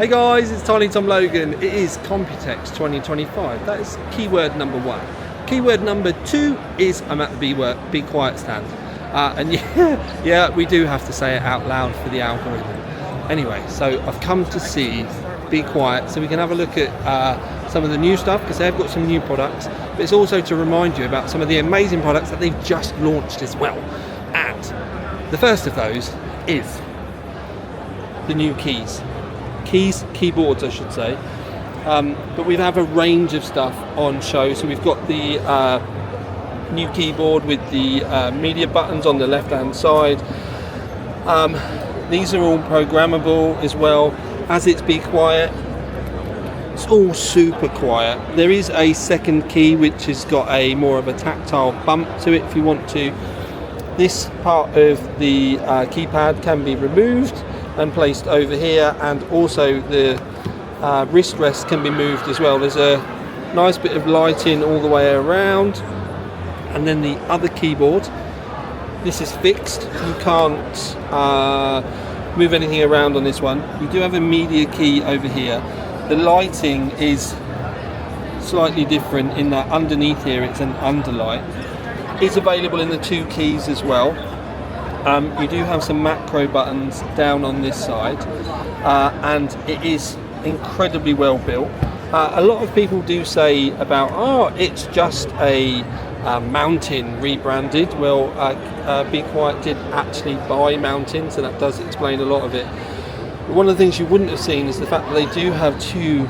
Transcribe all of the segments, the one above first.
Hey guys, it's Tiny Tom Logan. It is Computex 2025. That is keyword number 1. Keyword number 2 is I'm at the BeQuiet stand. And yeah, we do have to say it out loud for the algorithm. Anyway, so I've come to see BeQuiet so we can have a look at some of the new stuff because they've got some new products. But it's also to remind you about some of the amazing products that they've just launched as well. And the first of those is the new keyboards I should say, but we have a range of stuff on show. So we've got the new keyboard with the media buttons on the left hand side. These are all programmable as well. As it's BeQuiet, it's all super quiet. There is a second key which has got a more of a tactile bump to it if you want to. This part of the keypad can be removed and placed over here, and also the wrist rest can be moved as well. There's a nice bit of lighting all the way around. And then the other keyboard, this is fixed, you can't move anything around on this one. You do have a media key over here. The lighting is slightly different in that underneath here it's an underlight. It's available in the 2 keys as well. You do have some macro buttons down on this side, and it is incredibly well built. A lot of people do say about, it's just a Mountain rebranded. Well, BeQuiet did actually buy Mountain, so that does explain a lot of it. But one of the things you wouldn't have seen is the fact that they do have 2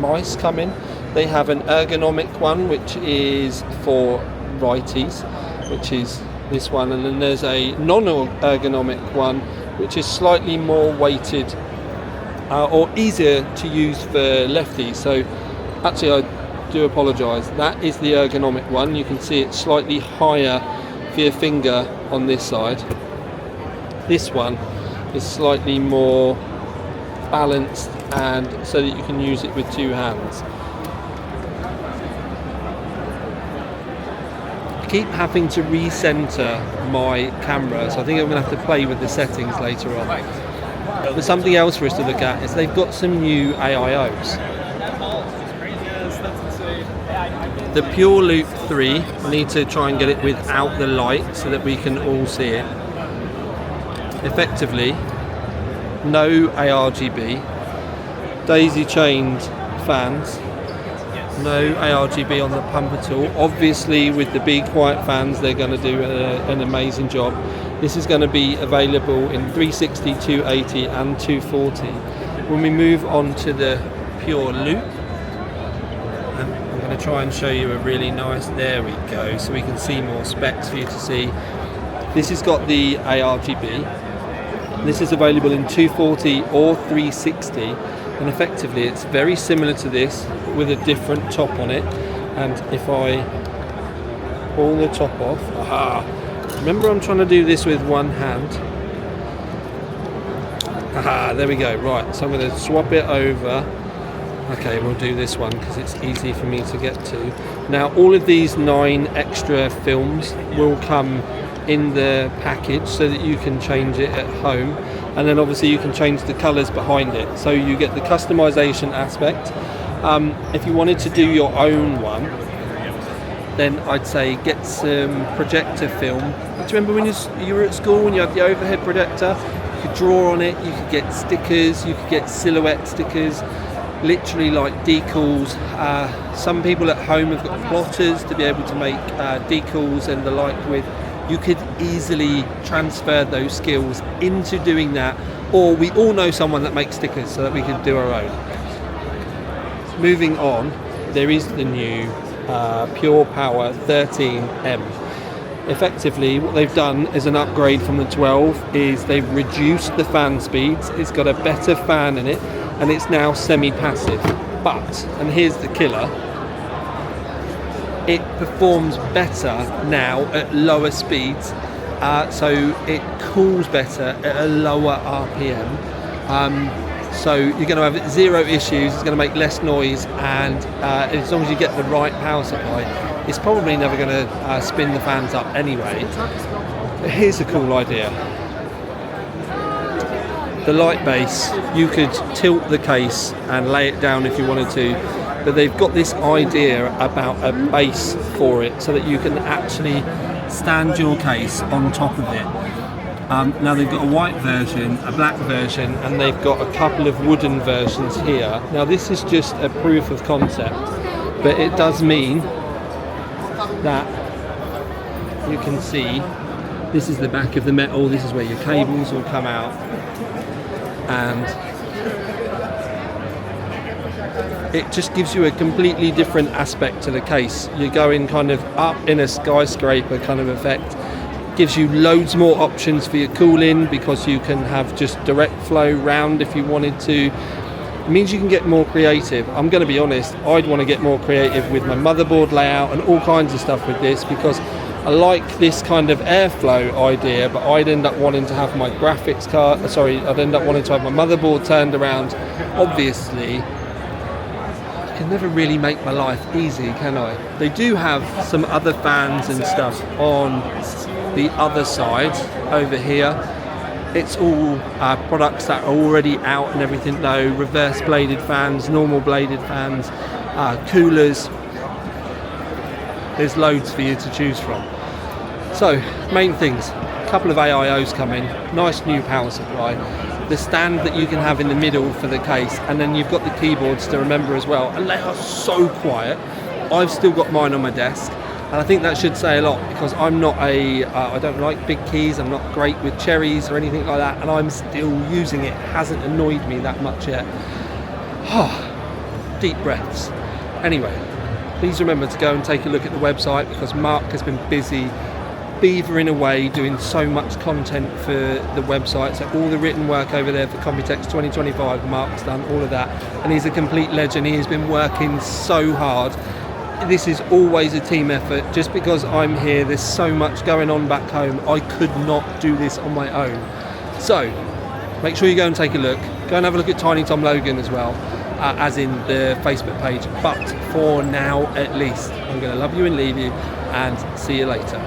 mice coming. They have an ergonomic one, which is for righties, which is this one, and then there's a non-ergonomic one which is slightly more weighted or easier to use for lefties. So actually I do apologise, that is the ergonomic one. You can see it's slightly higher for your finger on this side. This one is slightly more balanced and so that you can use it with 2 hands. Keep having to recenter my camera, so I think I'm going to have to play with the settings later on. But something else for us to look at is they've got some new AIOs. The Pure Loop 3, I need to try and get it without the light so that we can all see it. Effectively, no ARGB, daisy chained fans. No ARGB on the pump at all. Obviously with the BeQuiet fans they're going to do an amazing job. This is going to be available in 360, 280 and 240. When we move on to the Pure Loop, and I'm going to try and show you a really nice, there we go, so we can see more specs for you to see. This has got the ARGB. This is available in 240 or 360. And effectively it's very similar to this with a different top on it. And if I pull the top off, remember I'm trying to do this with one hand. There we go. Right, so I'm going to swap it over. Okay, we'll do this one because it's easy for me to get to. Now all of these 9 extra films will come in the package so that you can change it at home, and then obviously you can change the colours behind it, so you get the customization aspect. If you wanted to do your own one, then I'd say get some projector film. Do you remember when you were at school and you had the overhead projector? You could draw on it, you could get stickers, you could get silhouette stickers, literally like decals. Some people at home have got plotters to be able to make decals and the like with. You could easily transfer those skills into doing that, or we all know someone that makes stickers so that we can do our own. Moving on, there is the new Pure Power 13M. Effectively what they've done as an upgrade from the 12 is they've reduced the fan speeds. It's got a better fan in it and it's now semi-passive, but, and here's the killer, it performs better now at lower speeds, so it cools better at a lower RPM. So you're going to have 0 issues, it's going to make less noise, and as long as you get the right power supply, it's probably never going to spin the fans up anyway. But here's a cool idea. the light base, you could tilt the case and lay it down if you wanted to, but they've got this idea about a base for it so that you can actually stand your case on top of it. Now they've got a white version, a black version, and they've got a couple of wooden versions here. Now this is just a proof of concept, but it does mean that you can see this is the back of the metal, this is where your cables will come out, and it just gives you a completely different aspect to the case. You're going kind of up in a skyscraper kind of effect. Gives you loads more options for your cooling because you can have just direct flow round if you wanted to. It means you can get more creative. I'm going to be honest, I'd want to get more creative with my motherboard layout and all kinds of stuff with this, because I like this kind of airflow idea, but I'd end up wanting to have my graphics card, I'd end up wanting to have my motherboard turned around. Obviously, I can never really make my life easy, can I? They do have some other fans and stuff on the other side over here. It's all products that are already out and everything though. Reverse bladed fans, normal bladed fans, coolers. There's loads for you to choose from. So, main things, a couple of AIOs coming, nice new power supply, the stand that you can have in the middle for the case, and then you've got the keyboards to remember as well, and they are so quiet. I've still got mine on my desk, and I think that should say a lot, because I'm not I don't like big keys, I'm not great with cherries or anything like that, and I'm still using it. It hasn't annoyed me that much yet. Deep breaths. Anyway, please remember to go and take a look at the website, because Mark has been busy beavering away doing so much content for the website. So all the written work over there for Computex 2025, Mark's done all of that, and he's a complete legend. He has been working so hard. This is always a team effort. Just because I'm here, there's so much going on back home, I could not do this on my own. So make sure you go and take a look. Go and have a look at Tiny Tom Logan as well, as in the Facebook page. But for now, at least, I'm going to love you and leave you, and see you later.